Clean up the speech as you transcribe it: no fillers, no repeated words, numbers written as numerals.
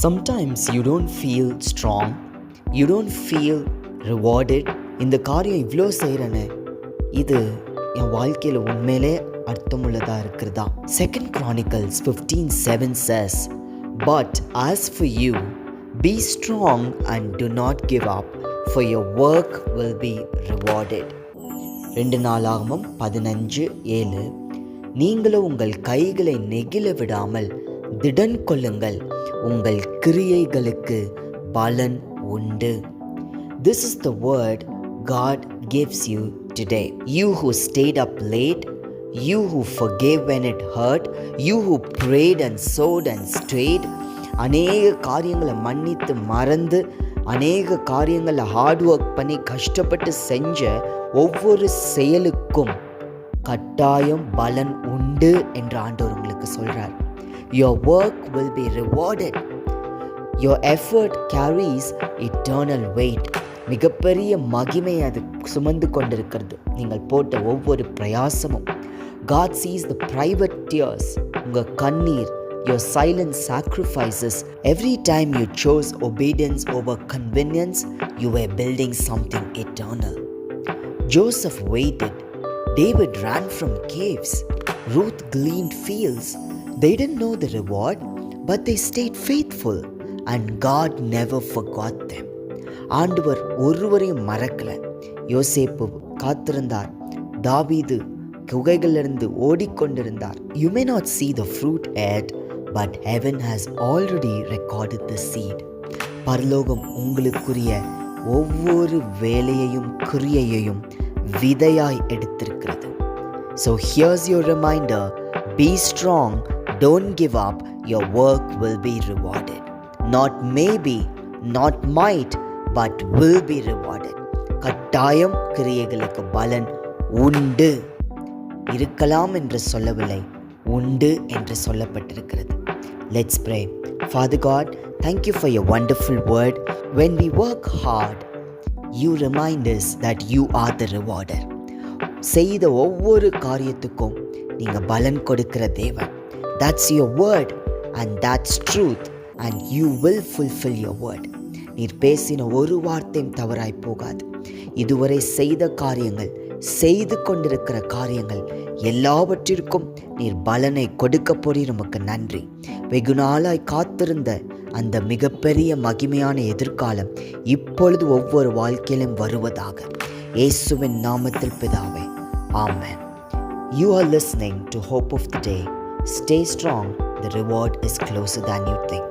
Sometimes you don't feel strong, you don't feel rewarded. இந்த காரியம் இவ்வளோ செய்கிறேன்னு இது என் வாழ்க்கையில் உண்மையிலே அர்த்தமுள்ளதாக இருக்கிறதா? 2 Chronicles 15:7 says, "But as for you, be strong and do not give up, for your work will be rewarded." 2 நாளாகமம் 15:7. நீங்களும் உங்கள் கைகளை நெகிழ விடாமல் திடன் கொள்ளுங்கள், உங்கள் கிரியைகளுக்கு பலன் உண்டு. This is the word God gives you today. You who stayed up late, you who forgave when it hurt, you who prayed and sowed and strayed, அநேக காரியங்களை மன்னித்து மறந்து அநேக காரியங்களை ஹார்ட் ஒர்க் பண்ணி கஷ்டப்பட்டு செஞ்ச ஒவ்வொரு செயலுக்கும் கட்டாயம் பலன் உண்டு என்று ஆண்டவர் உங்களுக்கு சொல்றார். Your work will be rewarded. Your effort carries eternal weight. மிகப்பெரிய மகிமை அது சுமந்து கொண்டிருக்கிறது, நீங்கள் போட்ட ஒவ்வொரு பிரயாசமும். God sees the private tears, உங்கள் கண்ணீர், your silent sacrifices. Every time you chose obedience over convenience, you were building something eternal. Joseph waited. David ran from caves. Ruth gleaned fields. They didn't know the reward, but they stayed faithful, and God never forgot them. ஆண்டவர் ஒருவரையும் மறக்கல. யோசேப்பு காத்திருந்தார், தாவீது குகைகளிலிருந்து ஓடிக்கொண்டிருந்தார். You may not see the fruit yet, but heaven has already recorded the seed. பரலோகம் உங்களுக்குரிய ஒவ்வொரு வேலையையும் கிரியையையும் விதையாய் எடுத்திருக்கிறது. So here's your reminder, be strong, don't give up, your work will be rewarded. Not maybe, not might, but will be rewarded. கட்டாயம் கிரியைகளுக்கு பலன் உண்டு. இருக்கலாம் என்று சொல்லவில்லை, உண்டு என்று சொல்லப்பட்டிருக்கிறது. Let's pray. Father God, thank you for your wonderful word. When we work hard, you remind us that you are the rewarder. செய்த ஒவ்வொரு காரியத்துக்கும் நீங்க பலன் கொடுக்கிற தேவன். That's your word and that's truth, and you will fulfill your word. நீர் பேசின ஒரு வார்த்தையும் தவறாய் போகாது. இதுவரை செய்த காரியங்கள், செய்து கொண்டிருக்கிற காரியங்கள் எல்லாவற்றிற்கும் நீர் பலனை கொடுக்க போறீர். நமக்கு நன்றி. வெகு நாளாய் காத்திருந்த அந்த மிகப்பெரிய மகிமையான எதிர்காலம் இப்பொழுது ஒவ்வொரு வாழ்க்கையிலும் வருவதாக இயேசுவின் நாமத்தில் பிதாவே, ஆமென். You are listening to Hope of the Day. Stay strong. The reward is closer than you think.